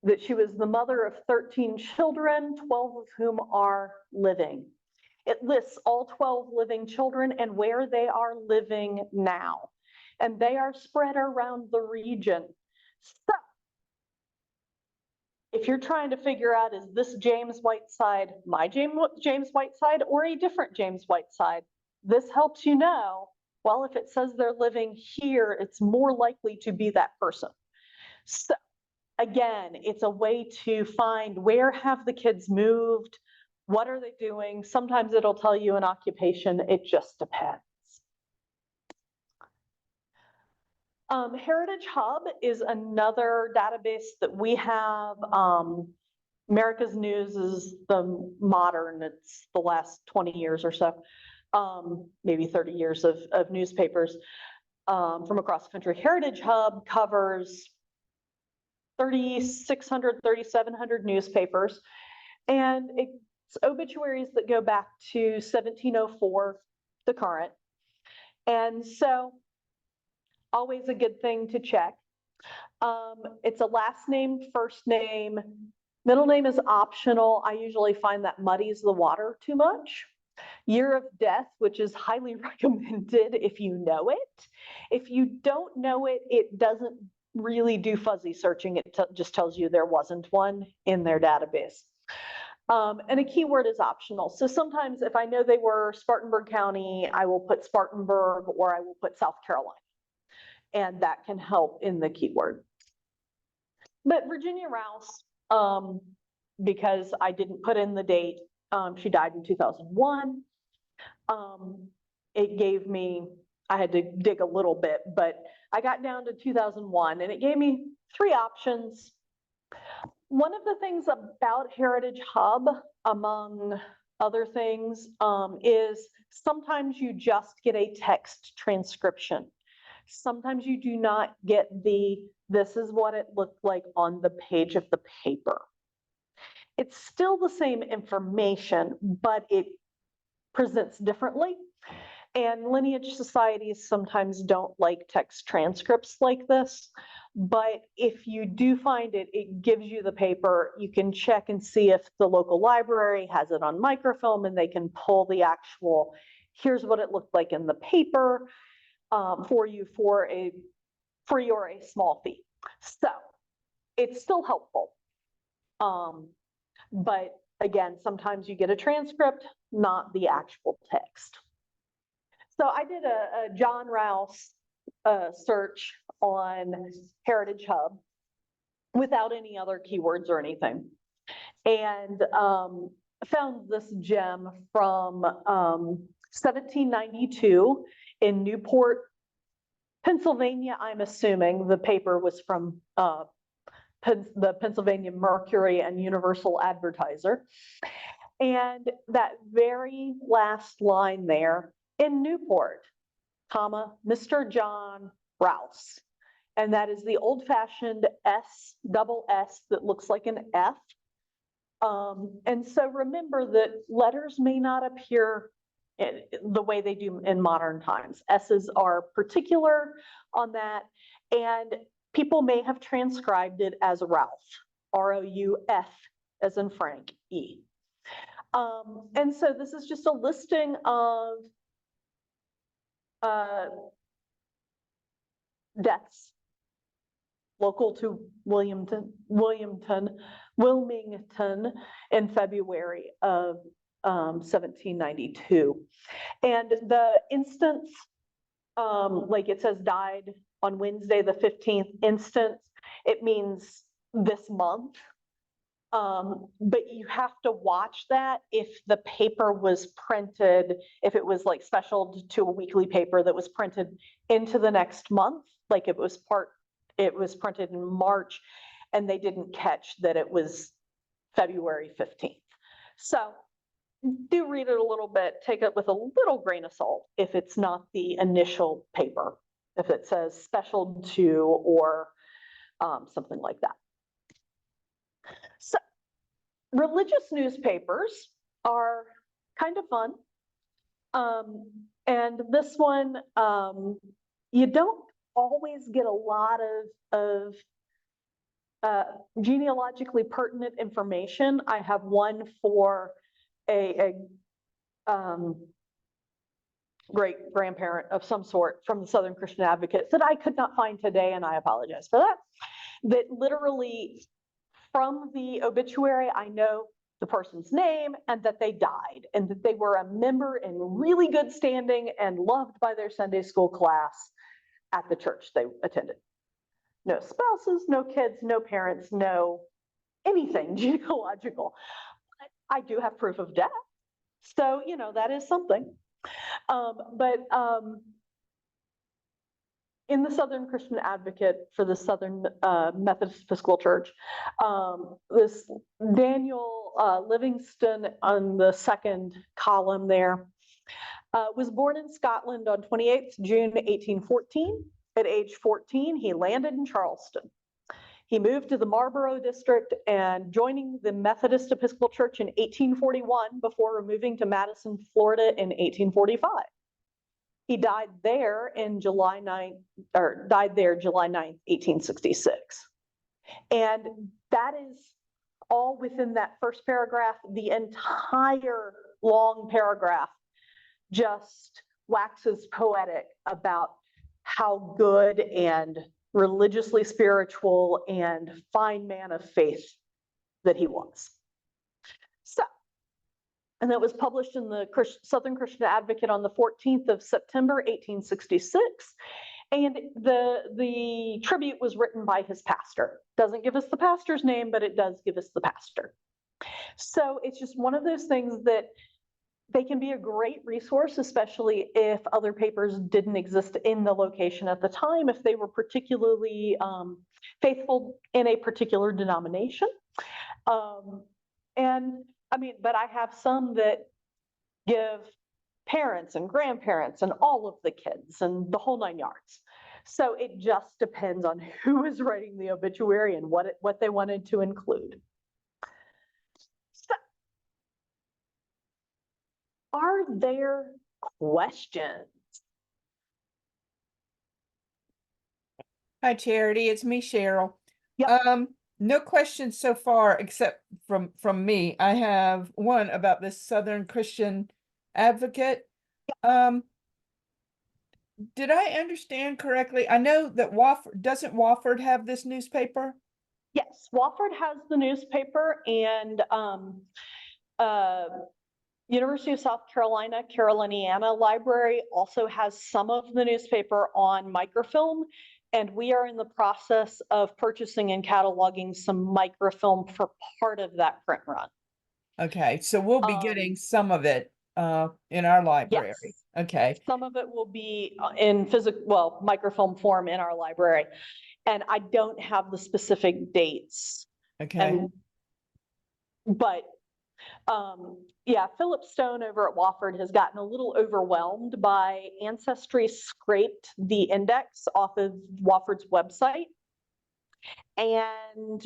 that she was the mother of 13 children, 12 of whom are living. It lists all 12 living children and where they are living now. And they are spread around the region. So, if you're trying to figure out, is this James Whiteside my James Whiteside or a different James Whiteside, this helps you know, well, if it says they're living here, it's more likely to be that person. So again, it's a way to find where have the kids moved, what are they doing? Sometimes it'll tell you an occupation, it just depends. Heritage Hub is another database that we have. America's News is the modern, it's the last 20 years or so, maybe 30 years of newspapers from across the country. Heritage Hub covers 3,600, 3,700 newspapers. And it's obituaries that go back to 1704, the current. And so always a good thing to check. It's a last name, first name, middle name is optional. I usually find that muddies the water too much. Year of death, which is highly recommended if you know it. If you don't know it, it doesn't really do fuzzy searching. It just tells you there wasn't one in their database. And a keyword is optional. So sometimes if I know they were Spartanburg County, I will put Spartanburg or I will put South Carolina. And that can help in the keyword. But Virginia Rouse, because I didn't put in the date, she died in 2001. It gave me, I had to dig a little bit, but I got down to 2001 and it gave me 3 options. One of the things about Heritage Hub, among other things, is sometimes you just get a text transcription. Sometimes you do not get this is what it looked like on the page of the paper. It's still the same information, but it presents differently. And lineage societies sometimes don't like text transcripts like this. But if you do find it, it gives you the paper. You can check and see if the local library has it on microfilm and they can pull the actual, here's what it looked like in the paper for you for a free or a small fee. So it's still helpful. But again, sometimes you get a transcript, not the actual text. So I did a John Rouse search on Heritage Hub without any other keywords or anything. And found this gem from 1792 in Newport, Pennsylvania. I'm assuming the paper was from the Pennsylvania Mercury and Universal Advertiser. And that very last line there, in Newport, comma, Mr. John Rouse. And that is the old-fashioned S, double S that looks like an F. And so remember that letters may not appear the way they do in modern times. S's are particular on that, and people may have transcribed it as Ralph, R-O-U-F, as in Frank, E. And so this is just a listing of deaths local to Wilmington in February of 1792. And the instance, like it says, died on Wednesday, the 15th instance, it means this month. But you have to watch that if the paper was printed, if it was like special to a weekly paper that was printed into the next month, like it was printed in March and they didn't catch that it was February 15th. So do read it a little bit, take it with a little grain of salt if it's not the initial paper, if it says special to or something like that. So religious newspapers are kind of fun. And this one, you don't always get a lot of genealogically pertinent information. I have one for a great grandparent of some sort from the Southern Christian Advocate that I could not find today, and I apologize for that. That literally from the obituary, I know the person's name and that they died and that they were a member in really good standing and loved by their Sunday school class at the church they attended. No spouses, no kids, no parents, no anything genealogical. I do have proof of death. So, you know, that is something. But in the Southern Christian Advocate for the Southern Methodist Episcopal Church, this Daniel Livingston on the second column there was born in Scotland on 28th June 1814. At age 14, he landed in Charleston. He moved to the Marlborough district and joining the Methodist Episcopal Church in 1841 before moving to Madison, Florida in 1845. He died there in July 9th, or died there July 9th, 1866. And that is all within that first paragraph. The entire long paragraph just waxes poetic about how good and religiously spiritual and fine man of faith that he was. So, and that was published in the Southern Christian Advocate on the 14th of September, 1866. And the tribute was written by his pastor. Doesn't give us the pastor's name, but it does give us the pastor. So it's just one of those things that they can be a great resource, especially if other papers didn't exist in the location at the time, if they were particularly faithful in a particular denomination. And I mean, but I have some that give parents and grandparents and all of the kids and the whole 9 yards. So it just depends on who is writing the obituary and what they wanted to include. So, are there questions? Hi, Charity. It's me, Cheryl. Yep. No questions so far, except from me. I have one about this Southern Christian Advocate. Did I understand correctly? I know that doesn't Wofford have this newspaper? Yes, Wofford has the newspaper, and University of South Carolina, Caroliniana Library also has some of the newspaper on microfilm, and we are in the process of purchasing and cataloging some microfilm for part of that print run. Okay, so we'll be getting some of it in our library. Yes. Okay. Some of it will be in microfilm form in our library. And I don't have the specific dates. Okay. But yeah, Philip Stone over at Wofford has gotten a little overwhelmed by Ancestry scraped the index off of Wofford's website and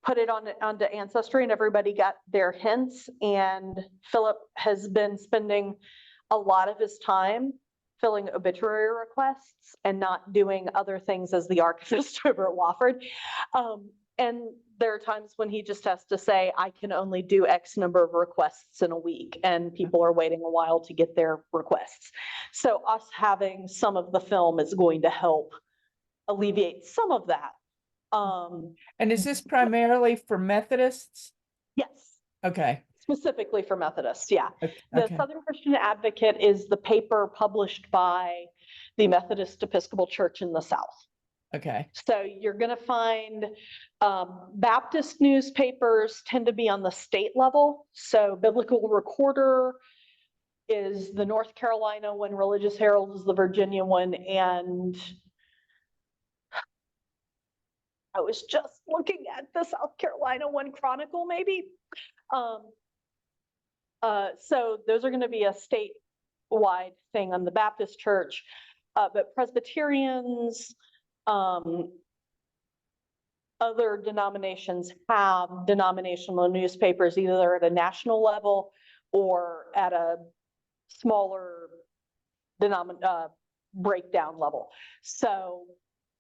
put it onto Ancestry, and everybody got their hints. And Philip has been spending a lot of his time filling obituary requests and not doing other things as the archivist over at Wofford. And there are times when he just has to say, I can only do X number of requests in a week, and people are waiting a while to get their requests. So us having some of the film is going to help alleviate some of that. And is this primarily for Methodists? Yes. Okay. Specifically for Methodists, yeah. Okay. The Southern Christian Advocate is the paper published by the Methodist Episcopal Church in the South. Okay. So you're going to find Baptist newspapers tend to be on the state level. So Biblical Recorder is the North Carolina one, Religious Herald is the Virginia one, and I was just looking at the South Carolina one, Chronicle, maybe. So those are going to be a statewide thing on the Baptist church, but Presbyterians, other denominations have denominational newspapers either at a national level or at a smaller breakdown level. So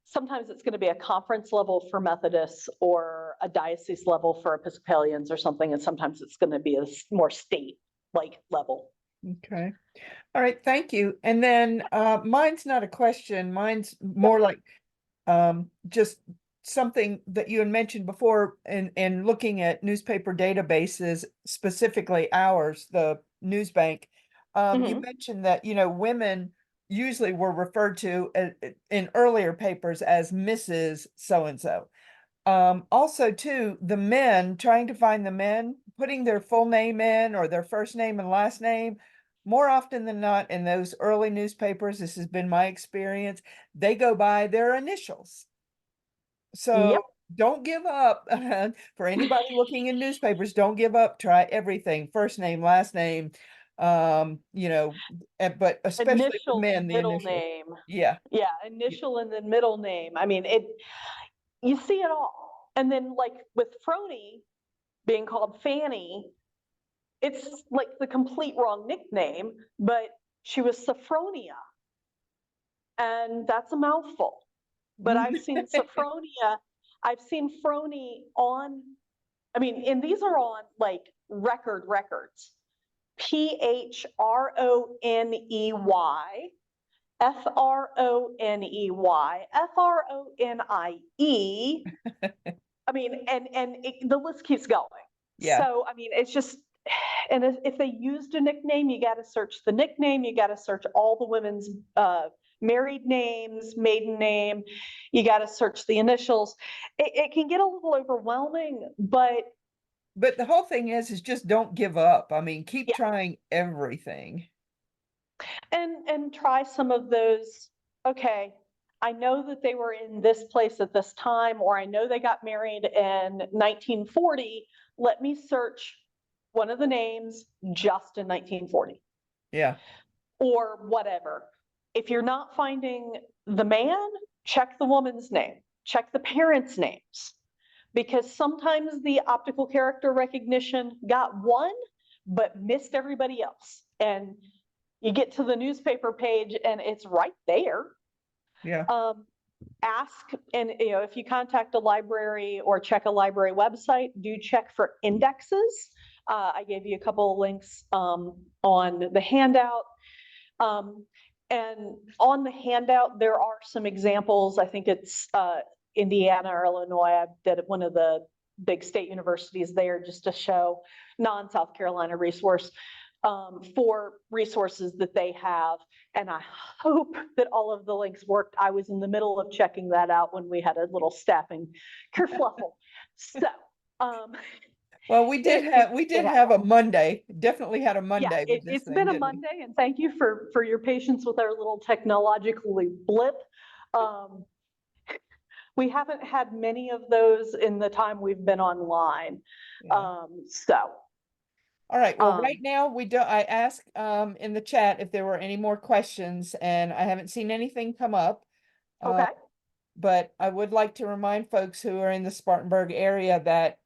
sometimes it's going to be a conference level for Methodists or a diocese level for Episcopalians or something, and sometimes it's going to be a more state-like level. Okay. All right, thank you. And then mine's not a question, mine's more like just something that you had mentioned before in looking at newspaper databases, specifically ours, the News Bank. You mentioned that, women usually were referred to in earlier papers as Mrs. So-and-so. Also too, the men, trying to find the men, putting their full name in or their first name and last name, more often than not in those early newspapers, this has been my experience, they go by their initials. So Yep. don't give up. For anybody looking in newspapers, don't give up. Try everything, first name, last name. You know, but especially with Initial men, and the middle initial. name. Yeah. Yeah, initial and then middle name. I mean, you see it all. And then like with Frony being called Fanny, it's like the complete wrong nickname, but she was Sophronia, and that's a mouthful. But I've seen Sophronia, I've seen Frony on, I mean, and these are on like records. Phrony, Frony, Fronie. I mean, the list keeps going. Yeah. So, I mean, it's just, and if they used a nickname, you got to search the nickname, you got to search all the women's married names, maiden name, you got to search the initials. It can get a little overwhelming, but the whole thing is just don't give up. I mean, keep yeah, trying everything. and try some of those. Okay, I know that they were in this place at this time, or I know they got married in 1940. Let me search one of the names just in 1940 Yeah. or whatever. If you're not finding the man, check the woman's name, check the parents' names, because sometimes the optical character recognition got one, but missed everybody else. And you get to the newspaper page and it's right there. Yeah. Ask, and if you contact a library or check a library website, do check for indexes. I gave you a couple of links on the handout. And on the handout, there are some examples. I think it's Indiana or Illinois. I did one of the big state universities there just to show non-South Carolina resource for resources that they have. And I hope that all of the links worked. I was in the middle of checking that out when we had a little staffing kerfluffle. So, well, we did have a Monday. Definitely had a yeah, Monday with this it's thing, been a didn't we? Monday, and thank you for your patience with our little technologically blip. Um, we haven't had many of those in the time we've been online. Yeah. So, All right. Well, right um, now I asked in the chat if there were any more questions, and I haven't seen anything come up. okay, But I would like to remind folks who are in the Spartanburg area that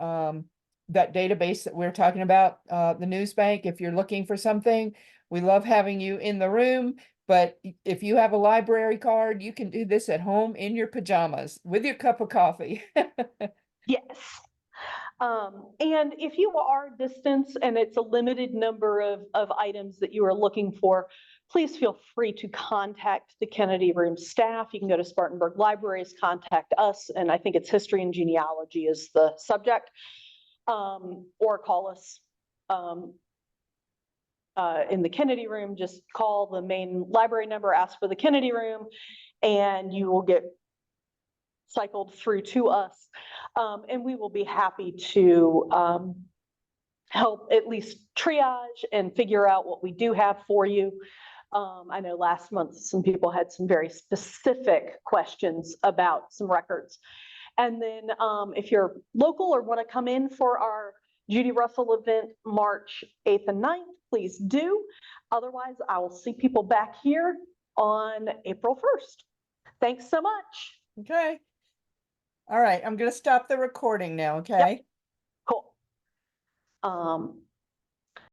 that database that we're talking about, the news bank, if you're looking for something, we love having you in the room. But if you have a library card, you can do this at home in your pajamas with your cup of coffee. yes. And if you are distance and it's a limited number of items that you are looking for, please feel free to contact the Kennedy Room staff. You can go to Spartanburg Libraries, contact us, and I think it's history and genealogy is the subject, or call us in the Kennedy Room. Just call the main library number, ask for the Kennedy Room, and you will get cycled through to us. And we will be happy to help at least triage and figure out what we do have for you. I know last month some people had some very specific questions about some records. And then if you're local or want to come in for our Judy Russell event March 8th and 9th, please do. Otherwise, I will see people back here on April 1st. Thanks so much. Okay. All right. I'm going to stop the recording now. Okay. Yep. Cool.